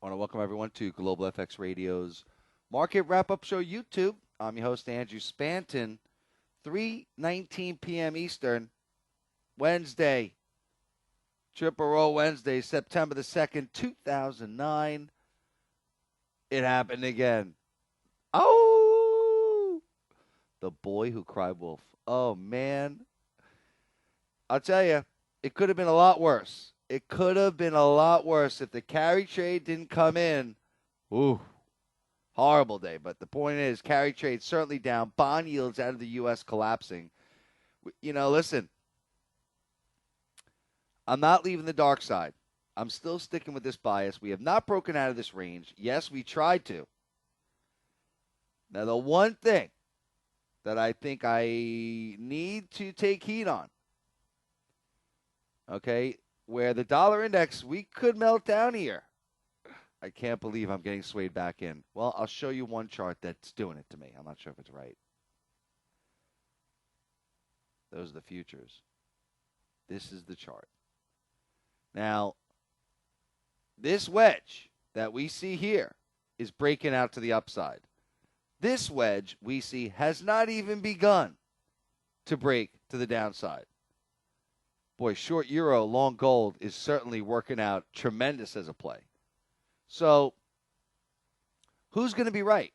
I want to welcome everyone to Global FX Radio's Market Wrap-Up Show YouTube. I'm your host, Andrew Spanton. 3:19 p.m. Eastern, Wednesday, Triple Roll Wednesday, September the 2nd, 2009. It happened again. Oh! The boy who cried wolf. Oh, man. I'll tell you, it could have been a lot worse. It could have been a lot worse if the carry trade didn't come in. Ooh, horrible day. But the point is, carry trade certainly down. Bond yields out of the U.S. collapsing. Listen, I'm not leaving the dark side. I'm still sticking with this bias. We have not broken out of this range. Yes, we tried to. Now, the one thing that I think I need to take heed on, okay, where the dollar index, we could melt down here. I can't believe I'm getting swayed back in. Well, I'll show you one chart that's doing it to me. I'm not sure if it's right. Those are the futures. This is the chart. Now, this wedge that we see here is breaking out to the upside. This wedge we see has not even begun to break to the downside. Boy, short euro, long gold is certainly working out tremendous as a play. So, who's going to be right?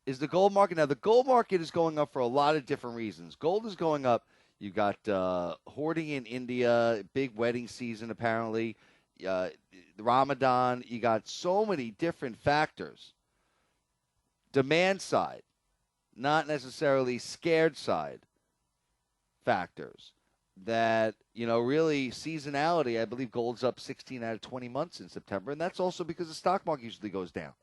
Is the gold market? Now, the gold market is going up for a lot of different reasons. Gold is going up. You got hoarding in India, big wedding season apparently, Ramadan. You got so many different factors. Demand side, not necessarily scared side factors. That, really seasonality, I believe gold's up 16 out of 20 months in September, and that's also because the stock market usually goes down.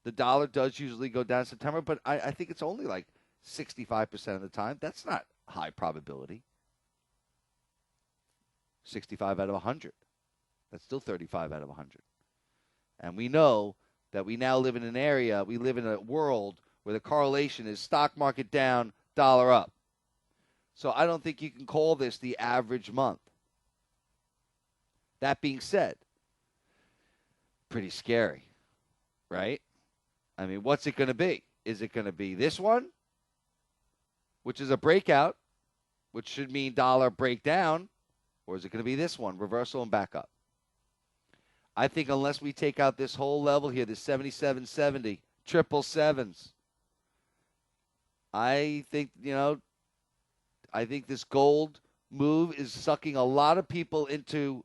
The dollar does usually go down in September, but I think it's only like 65% of the time. That's not high probability. 65 out of 100. That's still 35 out of 100. And we know that we now live in an area, we live in a world where the correlation is stock market down, dollar up. So I don't think you can call this the average month. That being said, pretty scary, right? I mean, what's it going to be? Is it going to be this one, which is a breakout, which should mean dollar breakdown, or is it going to be this one, reversal and back up? I think unless we take out this whole level here, this 77.70, triple sevens, I think, I think this gold move is sucking a lot of people into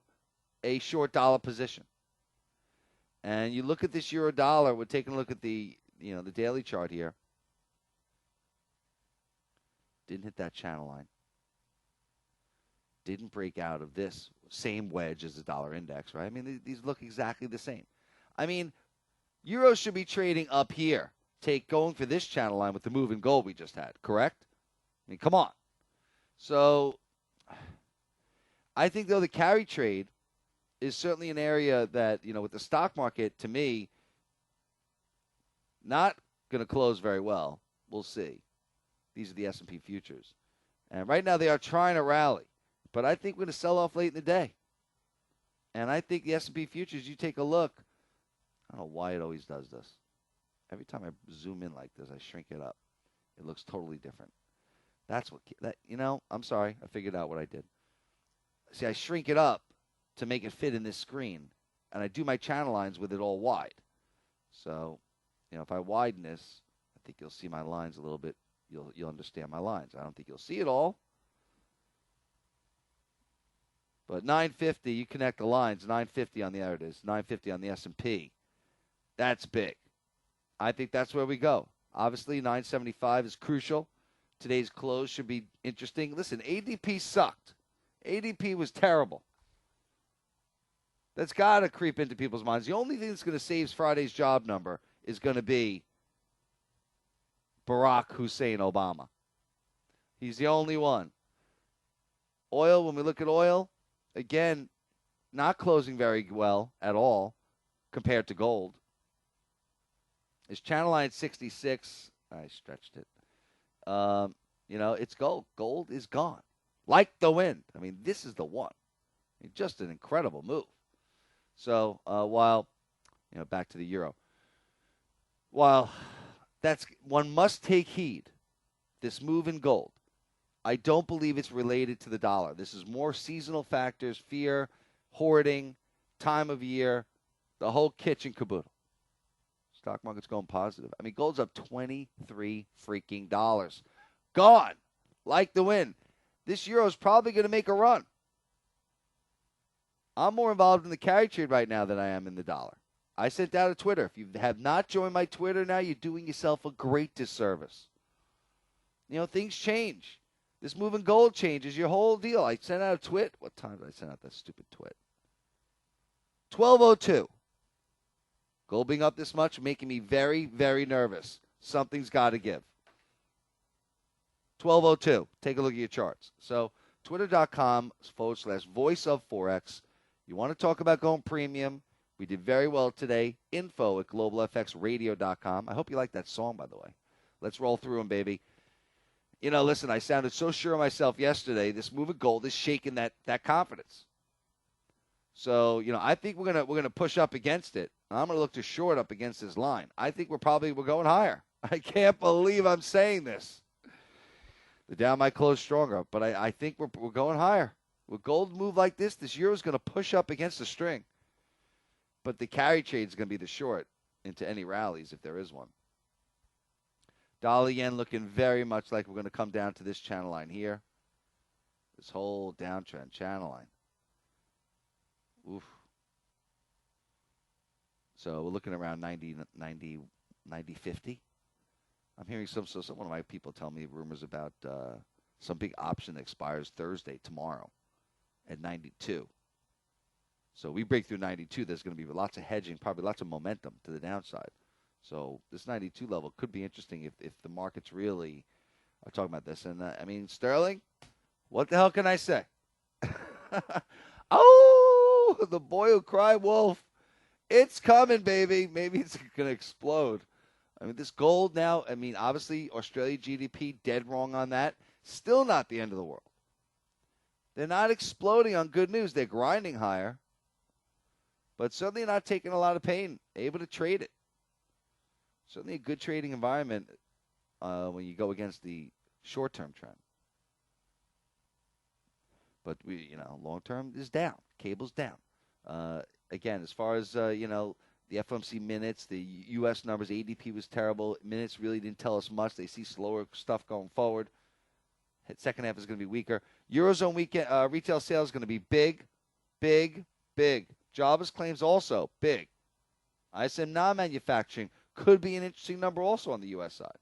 a short dollar position. And you look at this euro dollar, we're taking a look at the daily chart here. Didn't hit that channel line. Didn't break out of this same wedge as the dollar index, right? I mean, these look exactly the same. I mean, euro should be trading up here. Going for this channel line with the move in gold we just had, correct? I mean, come on. So, I think, though, the carry trade is certainly an area that, with the stock market, to me, not going to close very well. We'll see. These are the S&P futures. And right now they are trying to rally. But I think we're going to sell off late in the day. And I think the S&P futures, you take a look. I don't know why it always does this. Every time I zoom in like this, I shrink it up. It looks totally different. That's what, I'm sorry. I figured out what I did. See, I shrink it up to make it fit in this screen. And I do my channel lines with it all wide. So, if I widen this, I think you'll see my lines a little bit. You'll understand my lines. I don't think you'll see it all. But 950, you connect the lines. 950 on the, there it is, 950 on the S&P. That's big. I think that's where we go. Obviously, 975 is crucial. Today's close should be interesting. Listen, ADP sucked. ADP was terrible. That's got to creep into people's minds. The only thing that's going to save Friday's job number is going to be Barack Hussein Obama. He's the only one. Oil, when we look at oil, again, not closing very well at all compared to gold. His channel line 66. I stretched it. It's gold. Gold is gone. Like the wind. I mean, this is the one. I mean, just an incredible move. So while, back to the euro, while one must take heed, this move in gold, I don't believe it's related to the dollar. This is more seasonal factors, fear, hoarding, time of year, the whole kitchen caboodle. Stock market's going positive. I mean, gold's up $23 freaking dollars. Gone. Like the wind. This euro is probably going to make a run. I'm more involved in the carry trade right now than I am in the dollar. I sent out a Twitter. If you have not joined my Twitter now, you're doing yourself a great disservice. Things change. This move in gold changes your whole deal. I sent out a twit. What time did I send out that stupid twit? 12:02. Gold being up this much, making me very, very nervous. Something's got to give. 12:02. Take a look at your charts. So, twitter.com/voice of Forex. You want to talk about going premium? We did very well today. info@globalfxradio.com. I hope you like that song, by the way. Let's roll through them, baby. Listen, I sounded so sure of myself yesterday. This move of gold is shaking that confidence. So, I think we're gonna push up against it. I'm gonna look to short up against this line. I think we're going higher. I can't believe I'm saying this. The down might close stronger, but I think we're going higher. With gold move like this euro is gonna push up against the string. But the carry trade is gonna be the short into any rallies if there is one. Dollar yen looking very much like we're going to come down to this channel line here. This whole downtrend channel line. Oof. So we're looking around 90, 50. I'm hearing one of my people tell me rumors about some big option that expires Thursday, tomorrow, at 92. So we break through 92, there's going to be lots of hedging, probably lots of momentum to the downside. So this 92 level could be interesting if the markets really are talking about this. And, Sterling, what the hell can I say? Oh, the boy who cried wolf. It's coming, baby. Maybe it's going to explode. This gold now, obviously Australia GDP, dead wrong on that. Still not the end of the world. They're not exploding on good news. They're grinding higher. But certainly not taking a lot of pain. Able to trade it. Certainly a good trading environment when you go against the short-term trend. But long-term is down. Cable's down. Again, as far as the FOMC minutes, the U.S. numbers, ADP was terrible. Minutes really didn't tell us much. They see slower stuff going forward. Second half is going to be weaker. Eurozone weekend retail sales is going to be big, big, big. Jobless claims also big. ISM non-manufacturing could be an interesting number also on the U.S. side.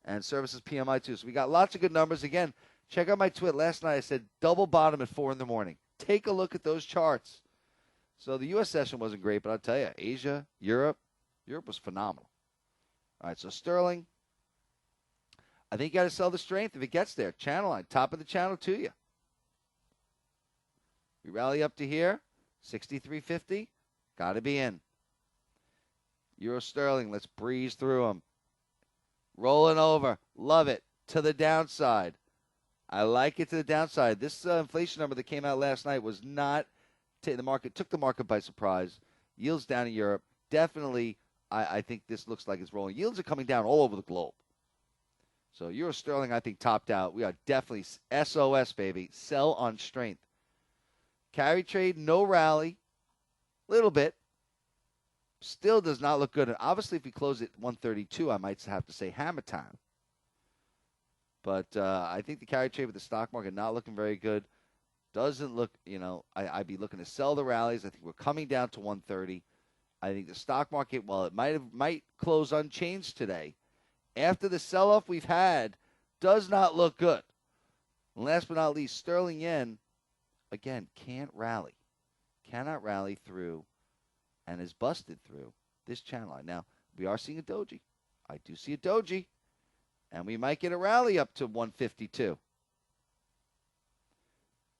And services PMI too. So we got lots of good numbers. Again, check out my tweet. Last night I said double bottom at 4 in the morning. Take a look at those charts. So the U.S. session wasn't great, but I'll tell you, Asia, Europe was phenomenal. All right, so sterling, I think you got to sell the strength if it gets there. Channel line, top of the channel to you. We rally up to here, 63.50, got to be in. Euro sterling, let's breeze through them. Rolling over, love it, to the downside. I like it to the downside. This inflation number that came out last night was not took the market by surprise. Yields down in Europe. Definitely, I think this looks like it's rolling. Yields are coming down all over the globe. So Euro sterling, I think, topped out. We are definitely SOS, baby. Sell on strength. Carry trade, no rally. Little bit. Still does not look good. And obviously, if we close at 132, I might have to say hammer time. But I think the carry trade with the stock market not looking very good. Doesn't look, I'd be looking to sell the rallies. I think we're coming down to 130. I think the stock market, while it might close unchanged today, after the sell-off we've had, does not look good. And last but not least, sterling yen, again, can't rally. Cannot rally through and is busted through this channel line. Now, we are seeing a doji. I do see a doji. And we might get a rally up to 152.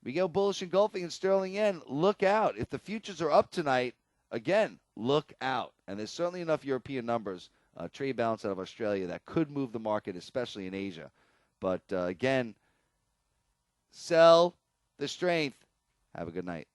We go bullish engulfing in sterling yen. Look out. If the futures are up tonight, again, look out. And there's certainly enough European numbers, trade balance out of Australia, that could move the market, especially in Asia. But, again, sell the strength. Have a good night.